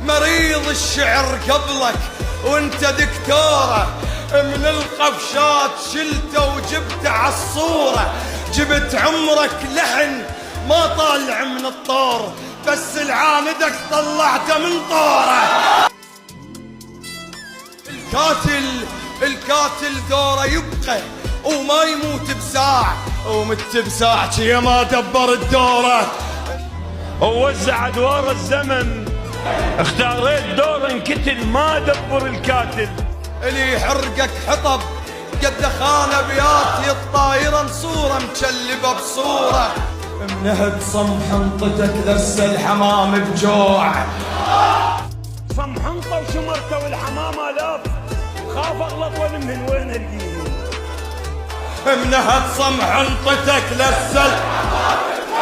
مريض الشعر قبلك وانت دكتوره، من القفشات شلته وجبته عالصورة، جبت عمرك لحن ما طالع من الطور، بس العاندك طلعته من طوره. القاتل دوره يبقى وما يموت بساع، ومت بساع يا ما دبر الدوره. ووزع ادوار الزمن، اختاريت دور انقتل ما دبر الكاتل. اللي يحرقك حطب قد خان ابيات الطايره نصوره مشلبه بصوره، منهد صمح انطتك لس الحمام بجوع. صمحنطه وشمرته والحمام الاف، خاف اغلط من وين الجيل. منهد صمح انطتك لس